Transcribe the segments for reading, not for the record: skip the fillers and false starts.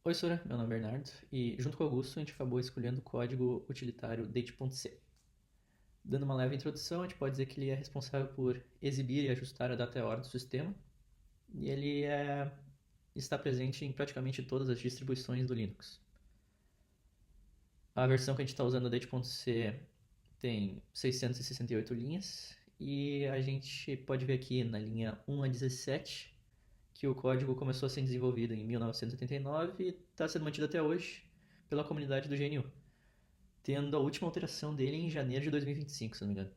Oi, Sora, meu nome é Bernardo e junto com o Augusto a gente acabou escolhendo o código utilitário date.c. Dando uma leve introdução, a gente pode dizer que ele é responsável por exibir e ajustar a data e a hora do sistema e está presente em praticamente todas as distribuições do Linux. A versão que a gente está usando, o date.c, tem 668 linhas e a gente pode ver aqui na linha 1 a 17 que o código começou a ser desenvolvido em 1989 e está sendo mantido até hoje pela comunidade do GNU, tendo a última alteração dele em janeiro de 2025, se não me engano.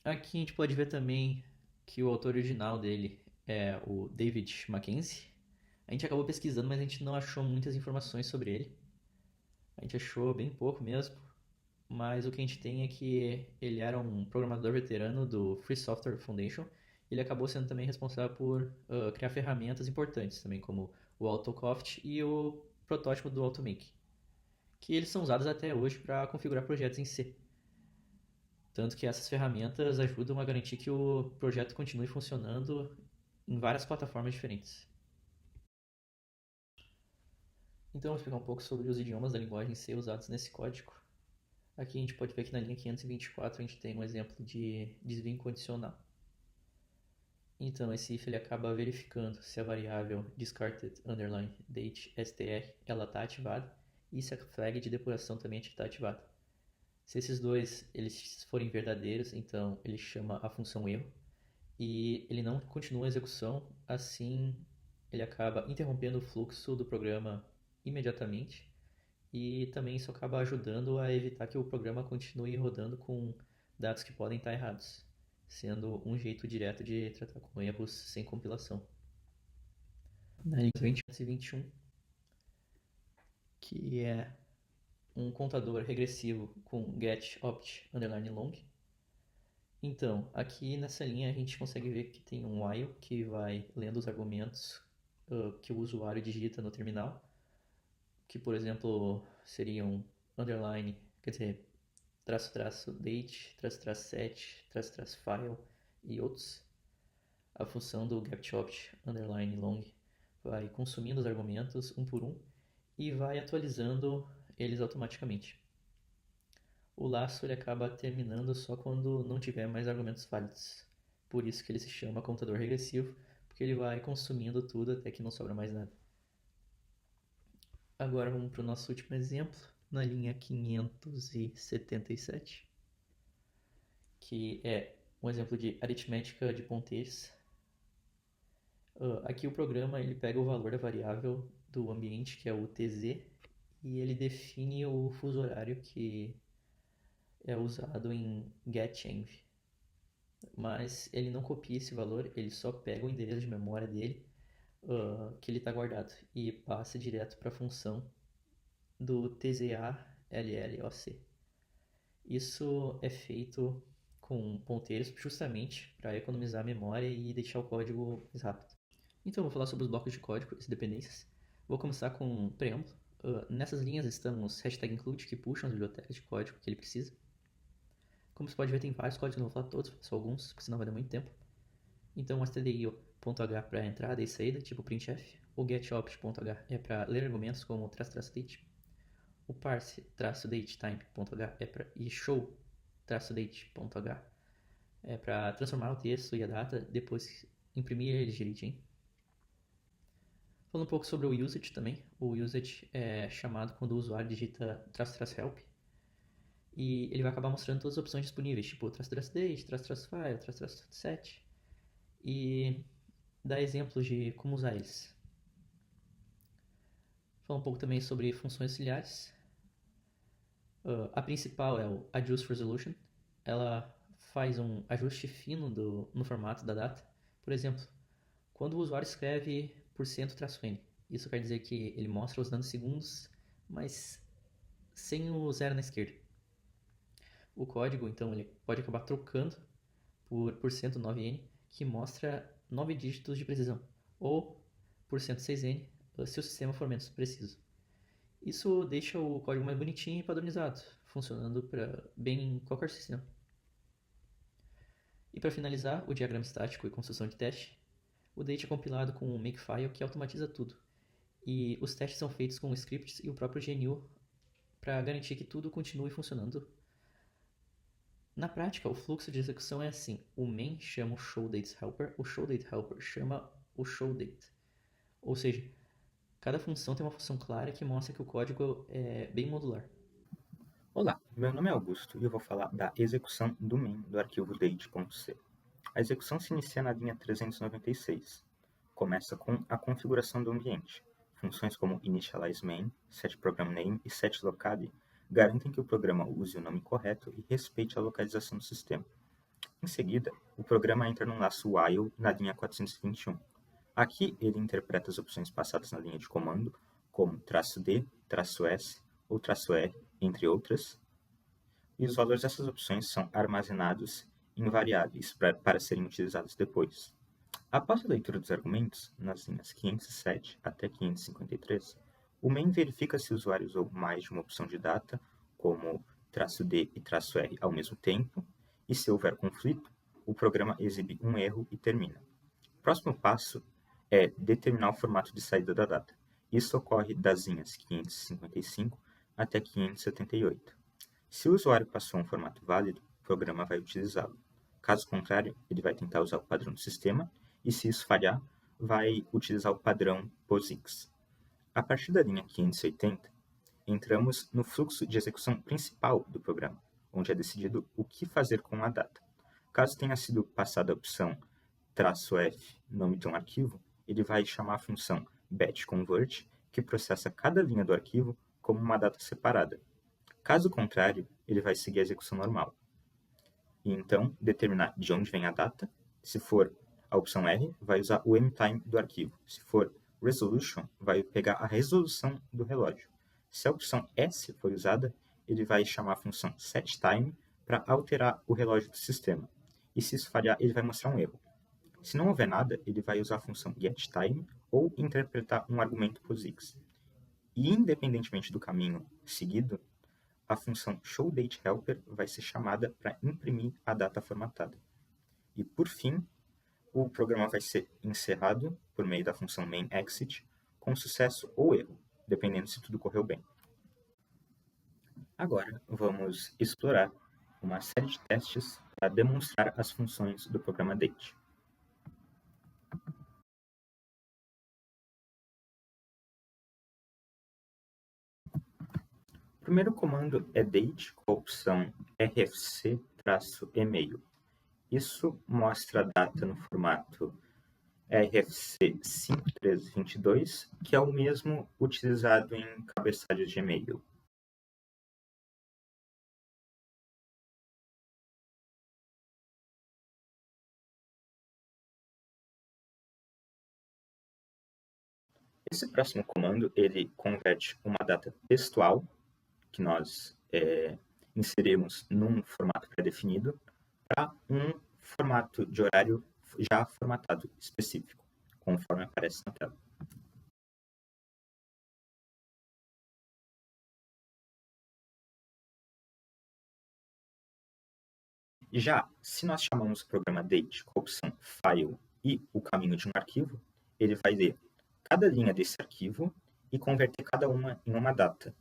Aqui a gente pode ver também que o autor original dele é o David Mackenzie. A gente acabou pesquisando, mas a gente não achou muitas informações sobre ele. A gente achou bem pouco mesmo, mas o que a gente tem é que ele era um programador veterano do Free Software Foundation. Ele acabou sendo também responsável por criar ferramentas importantes também, como o AutoCoft e o protótipo do Automake, que eles são usados até hoje para configurar projetos em C. Tanto que essas ferramentas ajudam a garantir que o projeto continue funcionando em várias plataformas diferentes. Então, eu vou explicar um pouco sobre os idiomas da linguagem C usados nesse código. Aqui a gente pode ver que na linha 524 a gente tem um exemplo de desvio incondicional. Então, esse if ele acaba verificando se a variável discarded_date str ela está ativada e se a flag de depuração também está ativada. Se esses dois eles forem verdadeiros, então ele chama a função erro e ele não continua a execução, assim ele acaba interrompendo o fluxo do programa imediatamente e também isso acaba ajudando a evitar que o programa continue rodando com dados que podem estar errados, sendo um jeito direto de tratar com erros sem compilação. Na linha 2021, que é um contador regressivo com get opt underline long. Então, aqui nessa linha a gente consegue ver que tem um while que vai lendo os argumentos que o usuário digita no terminal, que por exemplo seriam underline, quer dizer, traço traço date, traço traço set, traço traço file e outros. A função do getOpt underline long vai consumindo os argumentos um por um e vai atualizando eles automaticamente. O laço ele acaba terminando só quando não tiver mais argumentos válidos. Por isso que ele se chama contador regressivo, porque ele vai consumindo tudo até que não sobra mais nada. Agora vamos para o nosso último exemplo, na linha 577, que é um exemplo de aritmética de ponteiros. Aqui o programa ele pega o valor da variável do ambiente, que é o TZ, e ele define o fuso horário que é usado em getEnv. Mas ele não copia esse valor, ele só pega o endereço de memória dele, que ele está guardado, e passa direto para a função do tzarlloc. Isso é feito com ponteiros justamente para economizar memória e deixar o código mais rápido. Então, eu vou falar sobre os blocos de código e as dependências. Vou começar com um preâmbulo. Nessas linhas estão os #include, que puxam as bibliotecas de código que ele precisa. Como você pode ver, tem vários códigos, não vou falar todos, só alguns, porque senão vai dar muito tempo. Então, o stdio.h para entrada e saída, tipo printf. O getOpt.h é para ler argumentos como --date. O parse-datetime.h é para e show-date.h é para transformar o texto e a data, depois imprimir eles direitinho. Falando um pouco sobre o usage também. O usage é chamado quando o usuário digita --help e ele vai acabar mostrando todas as opções disponíveis, tipo --date, --file, --set e dá exemplos de como usar eles. Falar um pouco também sobre funções auxiliares. A principal é o Adjust Resolution. Ela faz um ajuste fino no formato da data. Por exemplo, quando o usuário escreve %-n, isso quer dizer que ele mostra os nanosegundos, mas sem o zero na esquerda. O código, então, ele pode acabar trocando por %9n, que mostra 9 dígitos de precisão, ou %6n, se o sistema for menos preciso. Isso deixa o código mais bonitinho e padronizado, funcionando bem em qualquer sistema. E para finalizar, o diagrama estático e construção de teste. O date é compilado com o makefile, que automatiza tudo. E os testes são feitos com scripts e o próprio GNU para garantir que tudo continue funcionando. Na prática, o fluxo de execução é assim: o main chama o showDateHelper, o showDateHelper chama o showDate. Ou seja, cada função tem uma função clara que mostra que o código é bem modular. Olá, meu nome é Augusto e eu vou falar da execução do main do arquivo date.c. A execução se inicia na linha 396. Começa com a configuração do ambiente. Funções como initializeMain, setProgramName e setLocale garantem que o programa use o nome correto e respeite a localização do sistema. Em seguida, o programa entra no laço while na linha 421. Aqui ele interpreta as opções passadas na linha de comando, como "-d", "-s" ou "-r", entre outras, e os valores dessas opções são armazenados em variáveis para serem utilizados depois. Após a leitura dos argumentos, nas linhas 507 até 553, o main verifica se o usuário usou mais de uma opção de data, como "-d" e "-r" ao mesmo tempo, e se houver conflito, o programa exibe um erro e termina. O próximo passo é determinar o formato de saída da data. Isso ocorre das linhas 555 até 578. Se o usuário passou um formato válido, o programa vai utilizá-lo. Caso contrário, ele vai tentar usar o padrão do sistema, e se isso falhar, vai utilizar o padrão POSIX. A partir da linha 580, entramos no fluxo de execução principal do programa, onde é decidido o que fazer com a data. Caso tenha sido passada a opção "-f", nome de um arquivo, ele vai chamar a função batchConvert, que processa cada linha do arquivo como uma data separada. Caso contrário, ele vai seguir a execução normal. E então, determinar de onde vem a data. Se for a opção R, vai usar o mTime do arquivo. Se for resolution, vai pegar a resolução do relógio. Se a opção S for usada, ele vai chamar a função setTime para alterar o relógio do sistema. E se isso falhar, ele vai mostrar um erro. Se não houver nada, ele vai usar a função getTime ou interpretar um argumento POSIX. E independentemente do caminho seguido, a função showDateHelper vai ser chamada para imprimir a data formatada. E por fim, o programa vai ser encerrado por meio da função mainExit, com sucesso ou erro, dependendo se tudo correu bem. Agora vamos explorar uma série de testes para demonstrar as funções do programa Date. O primeiro comando é date com a opção rfc-email. Isso mostra a data no formato RFC 5322, que é o mesmo utilizado em cabeçalhos de e-mail. Esse próximo comando, ele converte uma data textual, que nós inserimos num formato pré-definido, para um formato de horário já formatado, específico, conforme aparece na tela. Já, se nós chamamos o programa date com a opção file e o caminho de um arquivo, ele vai ler cada linha desse arquivo e converter cada uma em uma data.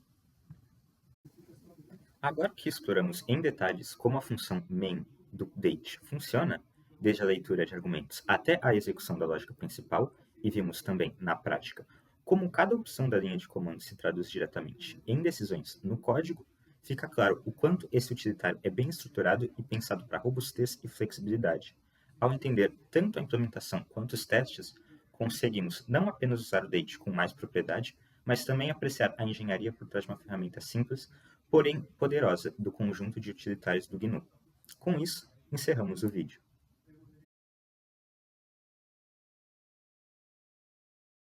Agora que exploramos em detalhes como a função main do date funciona, desde a leitura de argumentos até a execução da lógica principal, e vimos também, na prática, como cada opção da linha de comando se traduz diretamente em decisões no código, fica claro o quanto esse utilitário é bem estruturado e pensado para robustez e flexibilidade. Ao entender tanto a implementação quanto os testes, conseguimos não apenas usar o date com mais propriedade, mas também apreciar a engenharia por trás de uma ferramenta simples, porém poderosa, do conjunto de utilitários do GNU. Com isso, encerramos o vídeo.